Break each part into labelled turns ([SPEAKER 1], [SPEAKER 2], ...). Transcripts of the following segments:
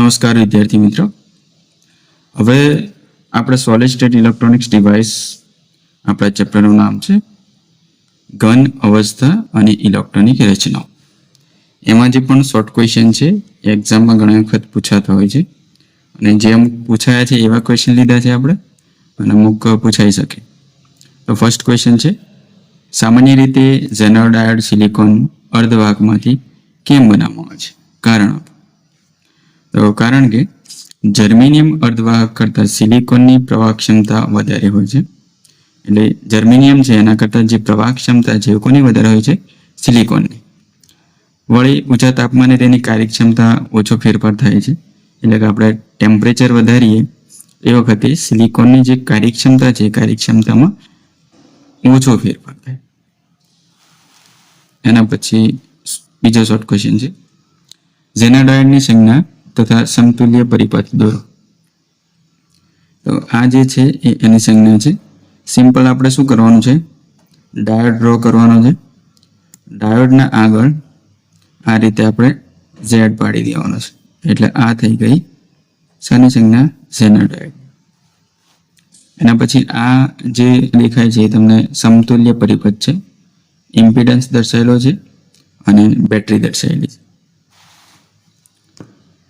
[SPEAKER 1] નમસ્કાર વિદ્યાર્થી મિત્રો, હવે આપણે સોલિડ સ્ટેટ ઇલેક્ટ્રોનિક્સ ડિવાઇસ આપણા ચેપ્ટરનું નામ છે ઘન અવસ્થા અને ઇલેક્ટ્રોનિક રચનાઓ. એમાં જે પણ શોર્ટ ક્વેશ્ચન છે એ એક્ઝામમાં ઘણી વખત પૂછાતા હોય છે અને જે અમુક પૂછાયા છે એવા ક્વેશ્ચન લીધા છે આપણે અને અમુક પૂછાઈ શકે. તો ફર્સ્ટ ક્વેશ્ચન છે, સામાન્ય રીતે ઝેનર ડાયોડ સિલિકોન અર્ધવાહકમાંથી કેમ બનાવવામાં આવે છે? કારણ આપો. તો કારણ કે જર્મેનિયમ અર્ધવાહક કરતાં સિલિકોનની પ્રવાહ ક્ષમતા વધારે હોય છે. એટલે જર્મેનિયમ છે એના કરતાં જે પ્રવાહ ક્ષમતા છે એ કોની વધારે હોય છે? સિલિકોનની. વળી ઊંચા તાપમાને તેની કાર્યક્ષમતા ઓછો ફેરફાર થાય છે. એટલે કે આપણે ટેમ્પરેચર વધારીએ એ વખતે સિલિકોનની જે કાર્યક્ષમતા છે એ કાર્યક્ષમતામાં ઓછો ફેરફાર થાય. એના પછી બીજો શોર્ટ ક્વેશ્ચન છે, ઝેનર ડાયોડની સંજ્ઞા તથા સમતુલ્ય પરિપથ દોરો. તો આ જે છે એ એની સંજ્ઞા છે. સિમ્પલ આપણે શું કરવાનું છે? ડાયોડ ડ્રો કરવાનો છે. ડાયોડના આગળ આ રીતે આપણે ઝેડ પાડી દેવાનો છે. એટલે આ થઈ ગઈ શાની સંજ્ઞા? Zener diode. એના પછી આ જે દેખાય છે એ તમને સમતુલ્ય પરિપથ છે. ઇમ્પિડન્સ દર્શાવેલો છે અને બેટરી દર્શાવેલી છે.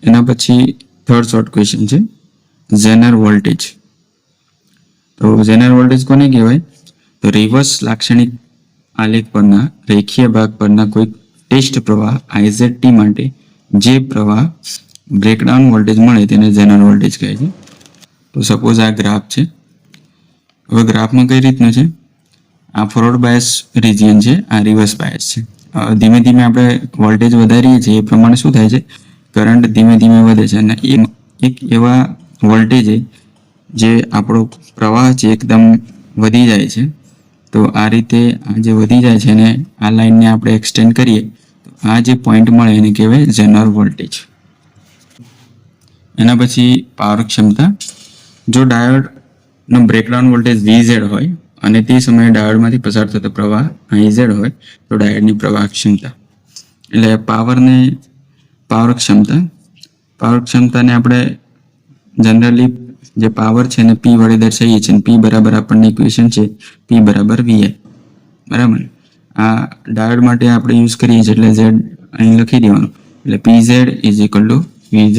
[SPEAKER 1] એના પછી થર્ડ શોર્ટ ક્વેશ્ચન છે, ઝેનર વોલ્ટેજ. તો ઝેનર વોલ્ટેજ કોને કહેવાય? તો રિવર્સ લાક્ષણિક આલેખ પરના રેખીય ભાગ પરના કોઈ ટેસ્ટ પ્રવાહ IZT માટે જે પ્રવાહ બ્રેકડાઉન વોલ્ટેજ મળે તેને ઝેનર વોલ્ટેજ કહે છે. તો સપોઝ આ ગ્રાફ છે. હવે ગ્રાફમાં કઈ રીતનું છે? આ ફોરવર્ડ બાયસ રિજિયન છે, આ રિવર્સ બાયસ છે. ધીમે ધીમે આપણે વોલ્ટેજ વધારીએ છીએ એ પ્રમાણે શું થાય છે? કરંટ ધીમે ધીમે વધે છે અને એક એવા વોલ્ટેજે જે આપણો પ્રવાહ છે એકદમ વધી જાય છે. તો આ રીતે આ જે વધી જાય છે અને આ લાઈનને આપણે એક્સટેન્ડ કરીએ તો આ જે પોઈન્ટ મળે એને કહેવાય ઝેનર વોલ્ટેજ. એના પછી પાવર ક્ષમતા. જો ડાયોડનો બ્રેકડાઉન વોલ્ટેજ VZ હોય અને તે સમયે ડાયોડમાંથી પસાર થતો પ્રવાહ IZ હોય તો ડાયોડની પ્રવાહ ક્ષમતા. એટલે પાવર ક્ષમતાને આપણે જનરલી જે પાવર છે એને P વડે દર્શાવીએ છીએ. P બરાબર આપણને ઇક્વેશન છે P બરાબર VI. બરાબર. આ ડાયોડ માટે આપણે યુઝ કરીએ છીએ એટલે Z અહીં લખી દેવાનું. એટલે PZ is equal to VZ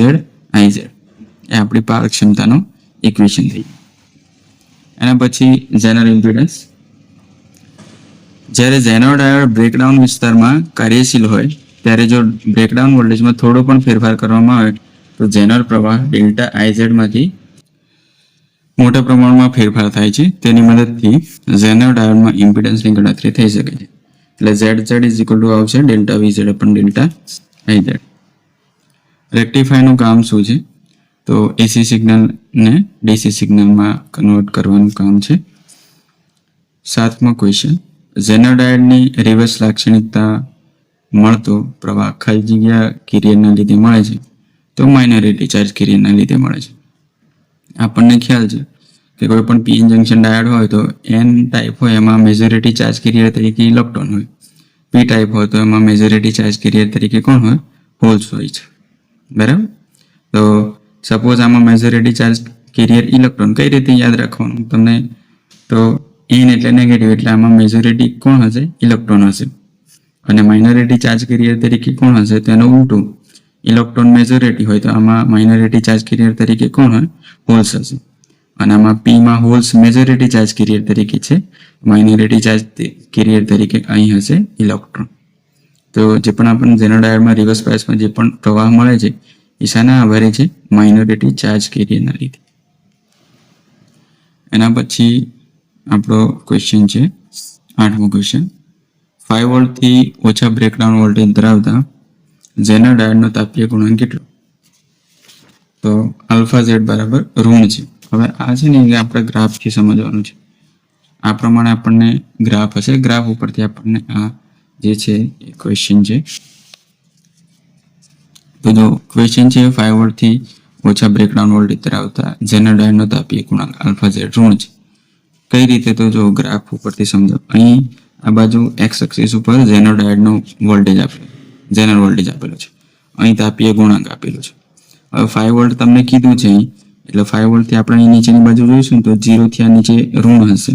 [SPEAKER 1] IZ. એ આપણી પાવર ક્ષમતાનો ઇક્વેશન થઈ. એના પછી ઝેનર ઇમ્પિડન્સ. જ્યારે ઝેનર ડાયોડ બ્રેકડાઉન વિસ્તારમાં કાર્યશીલ હોય ત્યારે જો બ્રેકડાઉન વોલ્ટેજમાં થોડો પણ ફેરફાર કરવામાં આવે તો ઝેનર પ્રવાહ ડેલ્ટા IZ માંથી મોટા પ્રમાણમાં ફેરફાર થાય છે. તેની મદદથી ઝેનર ડાયોડમાં ઇમ્પિડન્સની ગણતરી થઈ શકે છે. એટલે ZZ ઇઝ ઇક્વલ ટુ આવશે ડેલ્ટા VZ અપન ડેલ્ટા IZ. રેક્ટિફાયરનું કામ શું છે? તો AC સિગ્નલને DC સિગ્નલમાં કન્વર્ટ કરવાનું કામ છે. સાતમો ક્વેશ્ચન, ઝેનર ડાયોડની રિવર્સ લાક્ષણિકતા મળતો પ્રવાહ ખાલી જગ્યા કેરિયરના લીધે મળે છે તો માઇનોરિટી ચાર્જ કેરિયરના લીધે મળે છે. આપણને ખ્યાલ છે કે કોઈ પણ PN જંક્શન ડાયોડ હોય તો N ટાઈપ હોય એમાં મેજોરિટી ચાર્જ કેરિયર તરીકે ઇલેક્ટ્રોન હોય. P ટાઈપ હોય તો એમાં મેજોરિટી ચાર્જ કેરિયર તરીકે કોણ હોય? હોલ્સ હોય છે. બરાબર. તો સપોઝ આમાં મેજોરિટી ચાર્જ કેરિયર ઇલેક્ટ્રોન. કઈ રીતે યાદ રાખવાનું તમને? તો N એટલે નેગેટિવ એટલે આમાં મેજોરિટી કોણ હશે? ઇલેક્ટ્રોન હશે. અને માઇનોરિટી ચાર્જ કેરિયર તરીકે કોણ હશે? તેનું ઉલટું. ઇલેક્ટ્રોન મેજોરિટી હોય તો આમાં માઇનોરિટી ચાર્જ કેરિયર તરીકે કોણ હોય? હોલ્સ હશે. અને આમાં Pમાં હોલ્સ મેજોરિટી ચાર્જ કેરિયર તરીકે છે, માઇનોરિટી ચાર્જ કેરિયર તરીકે અહીં હશે ઇલેક્ટ્રોન. તો જે પણ આપણને ઝેનર ડાયોડમાં રિવર્સ બાયસમાં જે પણ પ્રવાહ મળે છે એ શાના આધારે છે? માઇનોરિટી ચાર્જ કેરિયરના લીધે. એના પછી આપણો ક્વેશ્ચન છે 8મો ક્વેશ્ચન, 5 વોલ્ટથી ઓછા બ્રેકડાઉન વોલ્ટેજ ધરાવતા ઝેનર ડાયોડનો તાપીય ગુણાંક કેટલો? તો આલ્ફા Z બરાબર ઋણ છે. હવે આ છે ને એ આપણે ગ્રાફથી સમજવાનું છે. આ પ્રમાણે આપણને ગ્રાફ હશે. ગ્રાફ ઉપરથી આપણને આ જે છે એ ક્વેશ્ચન છે. તો જો ક્વેશ્ચન છે 5 વોલ્ટથી ઓછા બ્રેકડાઉન વોલ્ટેજ ધરાવતા ઝેનર ડાયોડનો તાપીય ગુણાંક આલ્ફા Z ઋણ છે. કઈ રીતે? તો જો ગ્રાફ ઉપરથી સમજો. અહીં આ બાજુ X એક્સિસ ઉપર ઝેનર ડાયોડનો વોલ્ટેજ આપેલો, ઝેનર વોલ્ટેજ આપેલો છે. અહીં તાપીય ગુણાંક આપેલો છે હવે 5 વોલ્ટ તમને કીધું છે અહીં, એટલે 5 વોલ્ટથી આપણે અહીં નીચેની બાજુ જોઈશું તો 0 થી આ નીચે ઋણ હશે,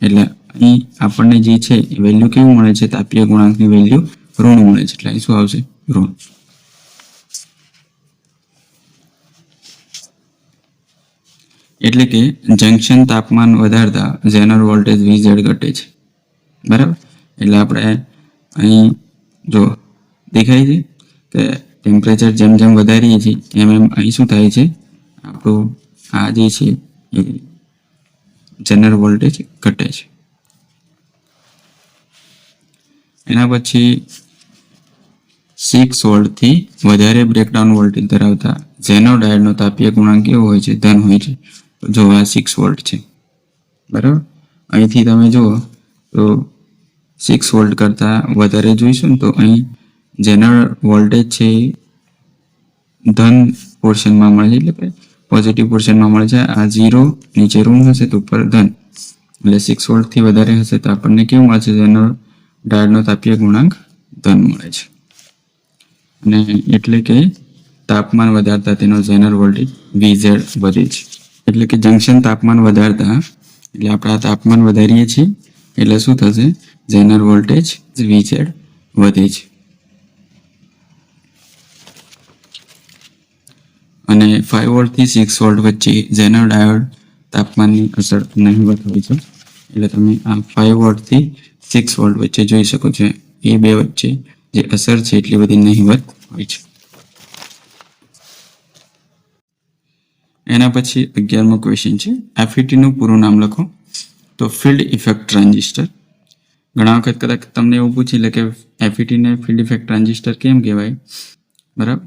[SPEAKER 1] એટલે અહીં આપણને જે છે એ વેલ્યુ કેવું મળે છે, તાપીય ગુણાંકની વેલ્યુ ઋણ મળે છે, એટલે અહીં શું આવશે, ઋણ. એટલે કે જંક્શન તાપમાન વધારતા ઝેનર વોલ્ટેજ VZ ઘટે છે, બરાબર. એટલે આપણે અહીં જો દેખાય છે કે ટેમ્પરેચર જેમ જેમ વધારીએ છીએ એમ એમ અહીં શું થાય છે, આપણું આ જે છે એ ઝેનર વોલ્ટેજ ઘટે છે. એના પછી 6 વોલ્ટથી વધારે બ્રેકડાઉન વોલ્ટેજ ધરાવતા ઝેનો ડાયોડનો તાપીય ગુણાંક કેવો હોય છે, ધન હોય છે. તો જો આ 6 વોલ્ટ છે, બરાબર. અહીંથી તમે જુઓ તો 6 વોલ્ટ કરતાં વધારે જોઈશું ને તો અહીં ઝેનર વોલ્ટેજ છે ધન પોર્શનમાં મળે છે, એટલે કે પોઝિટિવ પોર્શનમાં મળે છે. આ 0 નીચે ઋણ હશે તો ઉપર ધન, એટલે 6 વોલ્ટથી વધારે હશે તો આપણને કેવું મળશે, ઝેનર ડાયોડનો તાપીય ગુણાંક ધન મળે છે. અને એટલે કે તાપમાન વધારતા તેનો ઝેનર વોલ્ટેજ VZ વધે છે. એટલે કે જંક્શન તાપમાન વધારતા, એટલે આપણે આ તાપમાન વધારીએ છીએ એટલે શું થશે, ઝેનર વોલ્ટેજ VZ વધે છે. અને 5 વોલ્ટથી 6 વોલ્ટ વચ્ચે ઝેનર ડાયોડ તાપમાનની અસર નહિવત હોય છે. એટલે તમે આ 5 વોલ્ટથી 6 વોલ્ટ વચ્ચે જોઈ શકો છો, એ બે વચ્ચે જે અસર છે એટલી બધી નહિવત હોય છે. એના પછી 11મો ક્વેશ્ચન છે, FET નું પૂરું નામ લખો. તો ફિલ્ડ ઇફેક્ટ ટ્રાન્ઝિસ્ટર. ઘણા વખત કદાચ તમને એવું પૂછી લે કે FET ને ફિલ્ડ ઇફેક્ટ ટ્રાન્ઝિસ્ટર કેમ કહેવાય, બરાબર.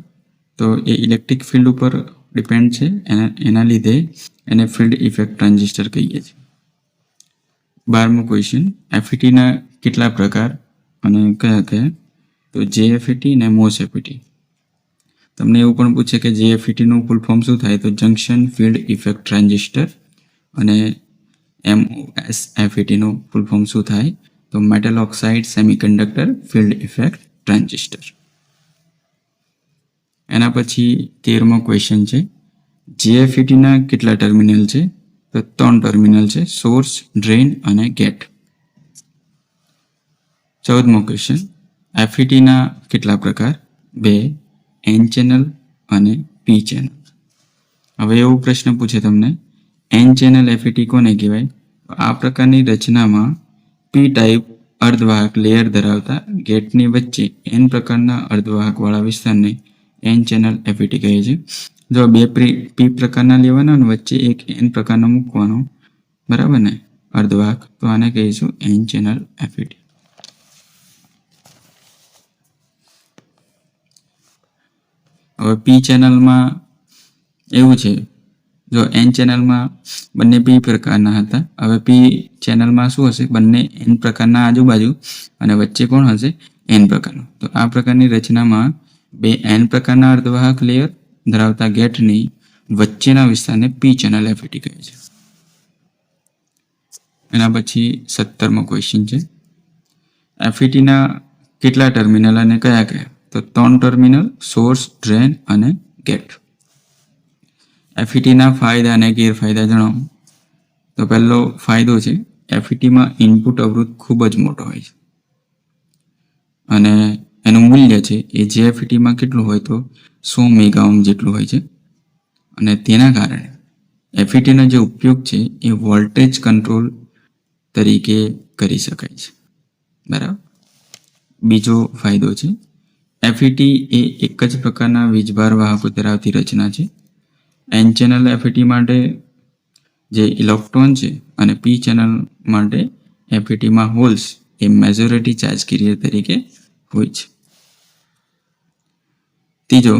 [SPEAKER 1] તો એ ઇલેક્ટ્રિક ફિલ્ડ ઉપર ડિપેન્ડ છે, એના લીધે એને ફિલ્ડ ઇફેક્ટ ટ્રાન્ઝિસ્ટર કહીએ છીએ. 12મો ક્વેશ્ચન, FET ના કેટલા પ્રકાર અને કયા કયા? તો JFET અને MOSFET. તમને એવું પણ પૂછે કે JFET નું ફૂલ ફોર્મ શું થાય, તો જંક્શન ફિલ્ડ ઇફેક્ટ ટ્રાન્ઝિસ્ટર. અને MOSFET નું ફૂલ ફોર્મ શું થાય, તો metal oxide semiconductor field effect transistor. એના પછી 13મો ક્વેશ્ચન છે, JFET ના કેટલા ટર્મિનલ છે, તો 3 ટર્મિનલ છે, સોર્સ, ડ્રેન અને ગેટ. 14મો ક્વેશ્ચન, FET ના કેટલા પ્રકાર, 2, N ચેનલ અને P ચેનલ. હવે એવો પ્રશ્ન પૂછે તમને, N ચેનલ FET કોને કહેવાય? આ પ્રકારની રચનામાં P ટાઈપ અર્ધવાહક લેયર ધરાવતા ગેટની વચ્ચે N પ્રકારના અર્ધવાહકવાળા વિસ્તારને N ચેનલ FET કહે છે. જો 2 P પ્રકારના લેવાના અને વચ્ચે એક N પ્રકારનો મૂકવાનો, બરાબર ને, અર્ધવાહક, તો આને કહીશું N ચેનલ FET. હવે P ચેનલમાં એવું છે, જો N ચેનલમાં બંને P પ્રકારના હતા, હવે P ચેનલમાં શું હશે, બંને N પ્રકારના આજુબાજુ અને વચ્ચે કોણ હશે, N પ્રકારનું. તો આ પ્રકારની રચનામાં 2 N પ્રકારના અર્ધવાહક લેયર ધરાવતા ગેટની વચ્ચેના વિસ્તારને P ચેનલ FET કહે છે. એના પછી 17મો ક્વેશ્ચન છે, FET ના કેટલા ટર્મિનલ અને કયા કયા? તો 3 ટર્મિનલ, સોર્સ, ડ્રેન અને ગેટ. FET ના ફાયદા અને ગેરફાયદા જણાવો. તો પહેલો ફાયદો છે, FET માં ઇનપુટ અવરોધ ખૂબ જ મોટો હોય છે અને એનું મૂલ્ય છે એ JFET માં કેટલું હોય, તો 100 મેગા ઓહ્મ જેટલું હોય છે. અને તેના કારણે FET નો જે ઉપયોગ છે એ વોલ્ટેજ કંટ્રોલ તરીકે કરી શકાય છે, બરાબર. બીજો ફાયદો છે, FET એ એક જ પ્રકારના વીજભાર વાહકો ધરાવતી રચના છે. N ચેનલ FET માટે જે ઇલેક્ટ્રોન છે અને P ચેનલ માટે FET માં હોલ્સ એ મેજોરિટી ચાર્જ કેરિયર તરીકે હોય છે. ત્રીજો,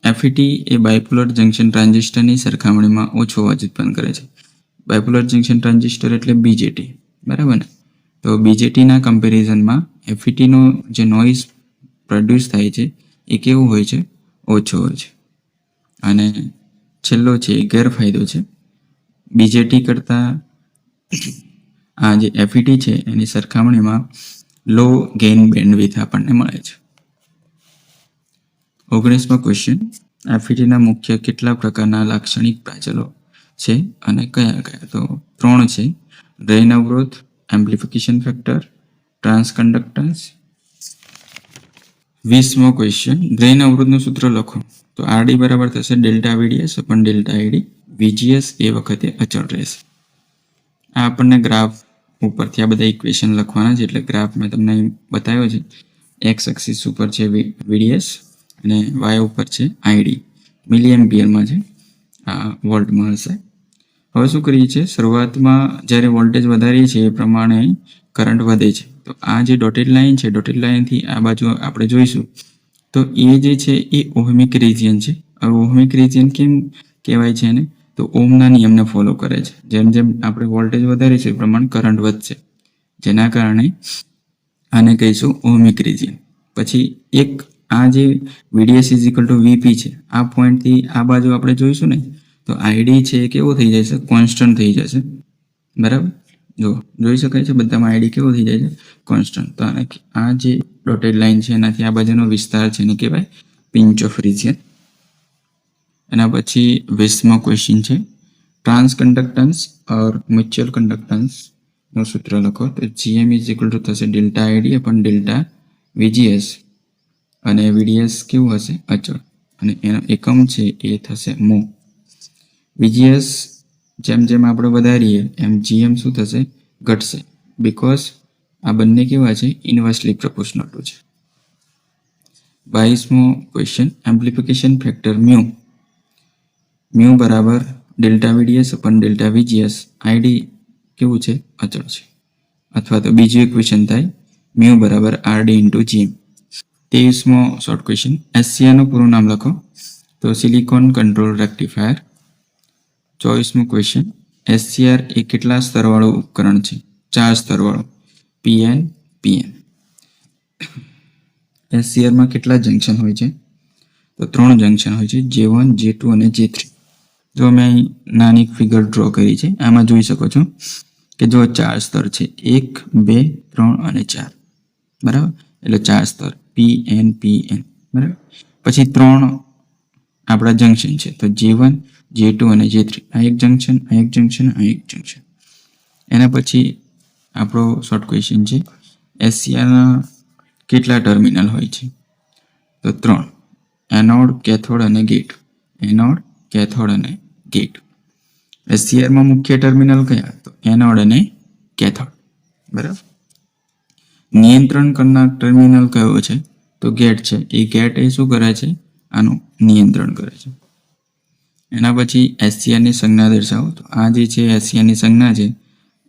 [SPEAKER 1] FET એ બાયપોલર જંક્શન ટ્રાન્ઝિસ્ટરની સરખામણીમાં ઓછો અવાજ ઉત્પન્ન કરે છે. બાયપોલર જંક્શન ટ્રાન્ઝિસ્ટર એટલે BJT, બરાબર ને. તો BJT ના કમ્પેરિઝનમાં FET નો જે નોઇઝ પ્રોડ્યુસ થાય છે એ કેવું હોય છે, ઓછો હોય છે. અને છેલ્લો છે ગેરફાયદો છે, BJT કરતાં આ જે FET છે એની સરખામણીમાં લો ગેઇન બેન્ડવિડ્થ આપણને મળે છે. 19મો ક્વેશ્ચન, એફઈટીના મુખ્ય કેટલા પ્રકારના લાક્ષણિક પ્રાચલો છે અને કયા કયા? તો 3 છે: ડ્રેઇન અવરોધ, amplification factor, transconductance. 20મો question, drain અવરોધનું સૂત્ર લખો. તો આરડી બરાબર થશે ડેલ્ટા વીડીએસ અપન ડેલ્ટા આઈડી. વીજીએસ એ વખતે અચળ રહેશે. આ આપણને ગ્રાફ ઉપરથી આ બધા ઇક્વેશન લખવાના છે, એટલે ગ્રાફ મેં તમને બતાવ્યો છે. એક્સ એક્સિસ ઉપર છે વીડીએસ અને વાય ઉપર છે આઈડી. મિલી એમ્પિયરમાં છે, આ વોલ્ટમાં હશે. હવે શું કરીએ છીએ, શરૂઆતમાં જ્યારે વોલ્ટેજ વધારીએ છીએ એ પ્રમાણે કરંટ વધે છે. તો આ જે ડોટેડ લાઇન છે, ડોટેડ લાઇનથી આ બાજુ આપણે જોઈશું તો એ જે છે એ ઓહમિક રિજિયન છે. હવે ઓહમિક રિજિયન કેમ કહેવાય છે એને? તો ઓહમના નિયમને ફોલો કરે છે. જેમ જેમ આપણે વોલ્ટેજ વધારીશું એ પ્રમાણે કરંટ વધશે, જેના કારણે આને કહીશું ઓહમિક રિજિયન. પછી એક આ જે VDS is equal to VP છે, આ પોઈન્ટથી આ બાજુ આપણે જોઈશું ને તો આઈડી છે એ કેવો થઈ જશે? કોન્સ્ટન્ટ થઈ જશે. બરાબર, જો જોઈ શકાય છે બધામાં આઈડી કેવો થઈ જાય છે? કોન્સ્ટન્ટ. તો આ જે ડોટેડ લાઇન છે એનાથી આ બાજુનો વિસ્તાર છે એને કહેવાય પિંચ ઓફ રિજિયન. એના પછી 20મો ક્વેશ્ચન છે, ટ્રાન્સકન્ડક્ટન્સ ઓર મ્યુચ્યુઅલ કન્ડક્ટન્સ નું સૂત્ર લખો. તો GM ઇઝ ઇક્વલ ટુ થશે ડેલ્ટા આઈડી અપન ડેલ્ટા VGS અને VDS કેવું હશે? અચળ. અને એનો એકમ છે એ થશે મો. VGS જેમ જેમ આપણે વધારીએ એમ GM શું થશે? ઘટશે. બીકોઝ આ બંને કેવા છે? ઇન્વર્સલી પ્રપોર્શનલ ટુ છે. 22મો question, amplification factor mu. Mu બરાબર delta VDS upon delta VGS. ID કેવું છે? અચળ છે. અથવા તો બીજું ઇક્વેશન થાય મ્યુ બરાબર RD ઇન્ટુ GM. 23મો શોર્ટ ક્વેશ્ચન, SCR નું પૂરું નામ લખો. તો સિલિકોન કંટ્રોલ રેક્ટિફાયર. 24મો ક્વેશ્ચન, SCR એ કેટલા સ્તરવાળું ઉપકરણ છે? 4 સ્તરવાળું. PN PN. SCR માં કેટલા જંક્શન હોય છે? તો 3 જંક્શન હોય છે, J1 J2 અને J3. જો મેં અહીં નાની ફિગર ડ્રો કરી છે, આમાં જોઈ શકો છો કે જો 4 સ્તર છે, 1 2 3 અને 4. બરાબર, એટલે 4 સ્તર PN PN. બરાબર, પછી 3 આપણા જંક્શન છે, તો J1 J2 અને J3. આ એક જંક્શન, આ એક જંક્શન, આ એક જંક્શન. એના પછી આપણો શોર્ટ ક્વેશ્ચન છે, SCRના કેટલા ટર્મિનલ હોય છે? તો 3, એનોડ, કેથોડ અને ગેટ. એનોડ, કેથોડ અને ગેટ. SCRમાં મુખ્ય ટર્મિનલ કયા? તો એનોડ અને કેથોડ. બરાબર. નિયંત્રણ કરનાર ટર્મિનલ કયો છે? તો ગેટ છે. એ ગેટ એ શું કરે છે? આનું નિયંત્રણ કરે છે. એના પછી SCRની સંજ્ઞા દર્શાવો. તો આ જે છે SCRની સંજ્ઞા છે,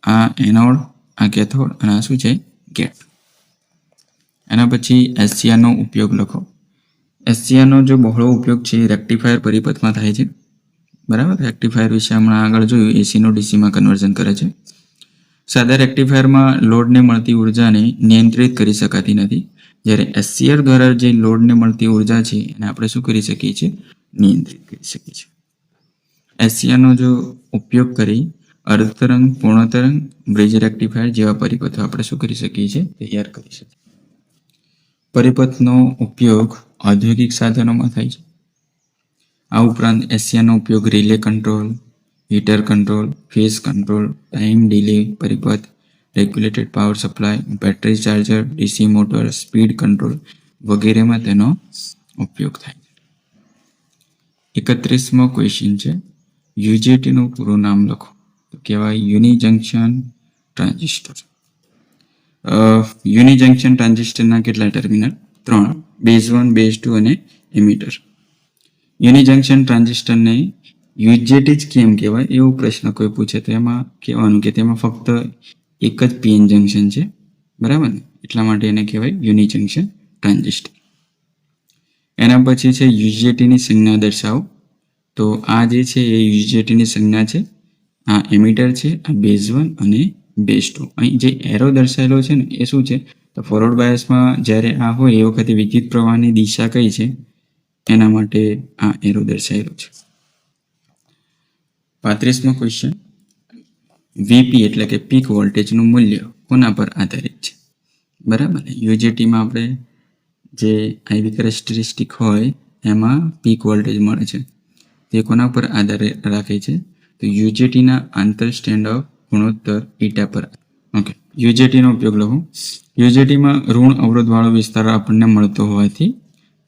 [SPEAKER 1] આ એનોડ, આ કેથોડ અને આ શું છે? ગેટ. એના પછી SCRનો ઉપયોગ લખો. SCRનો જો બહોળો ઉપયોગ છે રેક્ટિફાયર પરિપથમાં થાય છે. બરાબર, રેક્ટિફાયર વિશે હમણાં આગળ જોયું, એસીનું ડીસીમાં કન્વર્ઝન કરે છે. સાદા રેક્ટિફાયરમાં લોડને મળતી ઉર્જાને નિયંત્રિત કરી શકાતી નથી, જ્યારે SCR દ્વારા જે લોડને મળતી ઉર્જા છે એને આપણે શું કરી શકીએ છીએ? નિયંત્રિત કરી શકીએ છીએ. SCRનો જો ઉપયોગ કરી અર્ધ તરંગ, પૂર્ણ તરંગ, બ્રિજ રેક્ટિફાયર જેવા પરિપથો આપણે શું કરી શકીએ છીએ? તૈયાર કરી શકીએ. પરિપથનો ઉપયોગ ઔદ્યોગિક સાધનોમાં થાય છે. આ ઉપરાંત SCRનો ઉપયોગ relay control, heater control, phase control, time delay પરિપથ, regulated power supply, battery charger, DC motor, speed control વગેરેમાં તેનો ઉપયોગ થાય છે. 31મો ક્વેશ્ચન છે, UJTનું પૂરું નામ લખો. તો કહેવાય યુનિ જંક્શન ટ્રાન્ઝિસ્ટર. યુનિ જંક્શન ટ્રાન્ઝિસ્ટરના કેટલા ટર્મિનલ? 3, બેઝ 1, બેઝ 2 અને એમિટર. યુનિ જંક્શન ટ્રાન્ઝિસ્ટરને UJT જ કેમ કહેવાય એવો પ્રશ્ન કોઈ પૂછે તો એમાં કહેવાનું કે તેમાં ફક્ત એક જ PN જંક્શન છે. બરાબર ને, એટલા માટે એને કહેવાય યુનિ જંક્શન ટ્રાન્ઝિસ્ટર. એના પછી છે UJTની સંજ્ઞા દર્શાવો. તો આ જે છે એ UJTની સંજ્ઞા છે. આ એમિટર છે, આ બેઝ 1 અને બેઝ 2. અહીં જે એરો દર્શાવેલો છે ને એ શું છે? તો ફોરવર્ડ બાયસમાં જ્યારે આ હોય એ વખતે વિદ્યુત પ્રવાહની દિશા કઈ છે એના માટે આ એરો દર્શાવેલો છે. 35મો ક્વેશ્ચન, VP એટલે કે પીક વોલ્ટેજનું મૂલ્ય કોના પર આધારિત છે? બરાબર ને, UJTમાં આપણે જે IV કેરેક્ટરિસ્ટિક હોય એમાં પીક વોલ્ટેજ મળે છે. તે કોના પર આધાર રાખે છે? તો યુજેટીના આંતર સ્ટેન્ડ ઓફ ગુણોત્તર ઈટા પર. ઓકે, યુજેટીનો ઉપયોગ લખો. યુજેટીમાં ઋણ અવરોધવાળો વિસ્તાર આપણને મળતો હોવાથી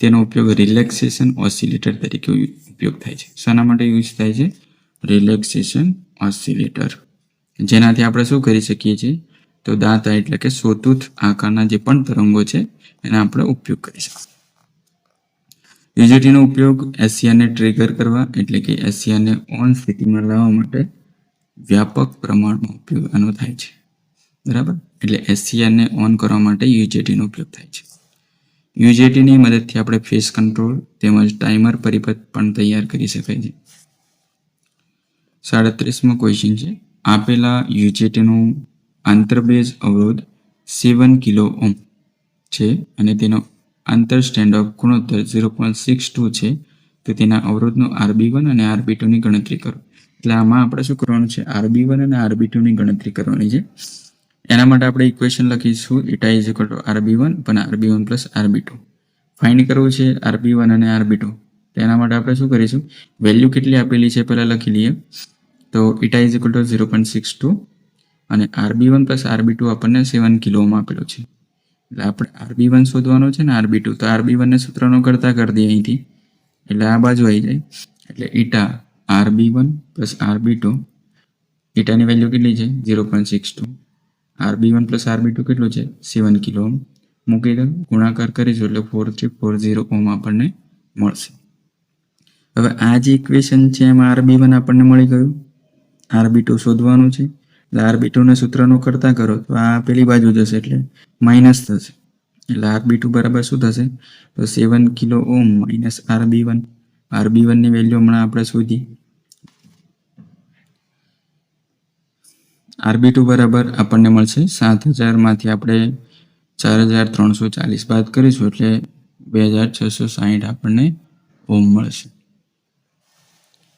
[SPEAKER 1] તેનો ઉપયોગ રિલેક્સેશન ઓસિલેટર તરીકે ઉપયોગ થાય છે. શાના માટે યુઝ થાય છે? રિલેક્સેશન ઓસિલેટર, જેનાથી આપણે શું કરી શકીએ છીએ? તો દાંતા એટલે કે સોતૂથ આકારના જે પણ તરંગો છે એના આપણે ઉપયોગ કરી શકીએ. યુજેટીનો ઉપયોગ એશિયાને ટ્રિગર કરવા એટલે કે એશિયાને ઓન સ્થિતિમાં લાવવા માટે વ્યાપક પ્રમાણમાં ઉપયોગ આનો થાય છે. બરાબર, એટલે એશિયાને ઓન કરવા માટે યુજેટીનો ઉપયોગ થાય છે. યુજેટીની મદદથી આપણે ફેસ કંટ્રોલ તેમજ ટાઈમર પરિપથ પણ તૈયાર કરી શકાય છે. 37મો ક્વેશ્ચન છે. આપેલા યુજેટીનું આંતરબેઝ અવરોધ 7 કિલો ઓહ્મ છે અને તેનો આંતર સ્ટેન્ડ ઓફ ગુણોત્તર 0.62 છે, તો તેના અવરોધનો RB1 અને RB2 ની ગણતરી કરો. એટલે આમાં આપણે શું કરવાનું છે? RB1 અને RB2 ની ગણતરી કરવાની છે. એના માટે આપણે ઇક્વેશન લખીશું eta is equal to RB1 પણ RB1 પ્લસ RB2. ફાઇન્ડ કરવું છે RB1 અને RB2. તેના માટે આપણે શું કરીશું? વેલ્યુ કેટલી આપેલી છે પહેલાં લખી લઈએ. તો ઈટા ઇઝ ઇક્વલ ટુ 0.62 અને RB1 પ્લસ RB2 આપણને 7 કિલો ઓહ્મ આપેલો છે. એટલે આપણે RB1 શોધવાનો છે ને RB2, તો RB1 ને સૂત્રનો કરતા કરી દઈએ અહીંથી, એટલે આ બાજુ આવી જાય. એટલે eta RB1 plus RB2, ઈટાની value કેટલી છે? 0.62. RB1 પ્લસ RB2 કેટલું છે? 7 કિલો ઓહ્મ. મૂકી દો, ગુણાકાર કરીશું એટલે 4340 ઓહ્મ આપણને મળશે. હવે આ જે ઇક્વેશન છે એમાં RB1 આપણને મળી ગયું, RB2 શોધવાનું છે. એટલે RB2 ને સૂત્રનો કરતા કરો તો આ પેલી બાજુ જશે એટલે માઇનસ થશે. એટલે RB2 બરાબર શું થશે? તો 7 kilo ohm minus RB1. RB1 ની વેલ્યુ હમણાં આપણે શોધી. RB2 બરાબર આપણને મળશે 7000 માંથી આપણે 4340 બાદ કરીશું એટલે 2660 આપણને ઓહ્મ મળશે.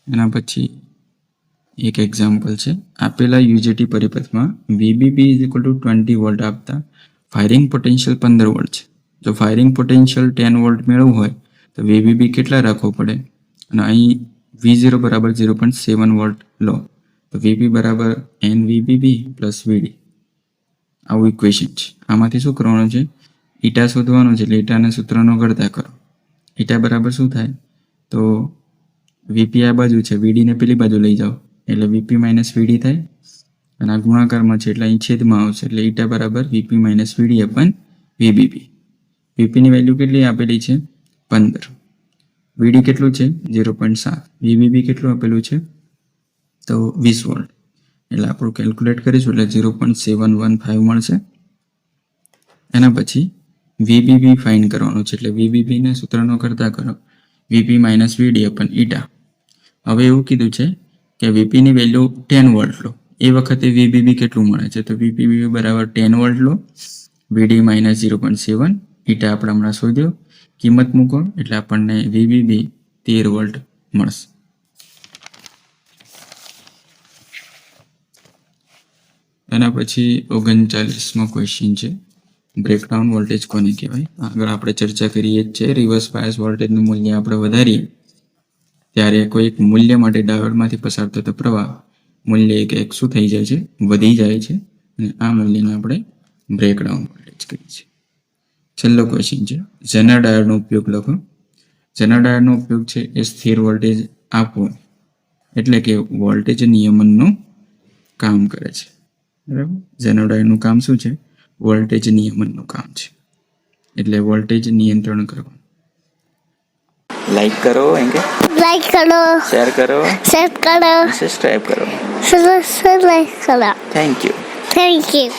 [SPEAKER 1] એના પછી એક એક્ઝામ્પલ છે. આપેલા યુજેટી પરિપથમાં VBB is equal to 20 volt આપતા ફાયરિંગ પોટેન્શિયલ 15 વોલ્ટ છે. જો ફાયરિંગ પોટેન્શિયલ 10 વોલ્ટ મેળવવું હોય તો VBB કેટલા રાખવો પડે? અને અહીં V0 બરાબર 0.7 વોલ્ટ લો તો VB બરાબર NVBB પ્લસ VD. આવું ઇક્વેશન છે. આમાંથી શું કરવાનું છે? ઈટા શોધવાનું છે. એટલે ઈટાના સૂત્રનો ગણતા કરો. ઈટા બરાબર શું થાય? તો VP આ બાજુ છે, VD ને પેલી બાજુ લઈ જાઓ એટલે VP માઇનસ VD થાય અને આ ગુણાકારમાં છે એટલે અહીં છેદમાં આવશે એટલે ઈટા બરાબર VP minus VD અપન VBB. VP ની વેલ્યુ કેટલી આપેલી છે? 15. VD કેટલું છે? 0.7. VBB કેટલું આપેલું છે? તો 20 વોલ્ટ. એટલે આપણું કેલ્ક્યુલેટ કરીશું એટલે 0.715 મળશે. એના પછી VBB ફાઇન્ડ કરવાનું છે. એટલે VBB ને સૂત્રનો કરતા કરો VP માઇનસ VD અપન ઈટા. હવે એવું કીધું છે કે VP ની વેલ્યુ 10 વોલ્ટ લો. એ વખતે VBB કેટલું મળે છે? તો VBB બરાબર 10 વોલ્ટ લો, VD માઇનસ 0.7, ઈટા આપણે હમણાં શોધ્યો, કિંમત મૂકો એટલે આપણને VBB 13 વોલ્ટ મળશે. એના પછી 39મો ક્વેશ્ચન છે. બ્રેકડાઉન વોલ્ટેજ કોને કહેવાય? આગળ આપણે ચર્ચા કરીએ જ છે. રિવર્સ બાયસ વોલ્ટેજનું મૂલ્ય આપણે વધારીએ ત્યારે કોઈક મૂલ્ય માટે ડાયોડમાંથી પસાર થતો પ્રવાહ મૂલ્ય એક શું થઈ જાય છે? વધી જાય છે અને આ મૂલ્યને આપણે બ્રેકડાઉન વોલ્ટેજ કહીએ છીએ. છેલ્લો ક્વેશ્ચન છે. ઝેનર ડાયોડનો ઉપયોગ લખો. ઝેનર ડાયોડનો ઉપયોગ છે એ સ્થિર વોલ્ટેજ આપવો એટલે કે વોલ્ટેજ નિયમનનું કામ કરે છે. બરાબર, ઝેનર ડાયોડનું કામ શું છે? વોલ્ટેજ નિયમનનું કામ છે. એટલે વોલ્ટેજ નિયંત્રણ કરવાનું. લાઈક કરો,
[SPEAKER 2] લાઈક કરો,
[SPEAKER 1] શેર કરો,
[SPEAKER 2] સબસ્ક્રાઇબ કરો,
[SPEAKER 1] સબસ્ક્રાઇબ કરો.
[SPEAKER 2] સબસ્ક્રાઇબ કરો.
[SPEAKER 1] Thank you.
[SPEAKER 2] Thank you.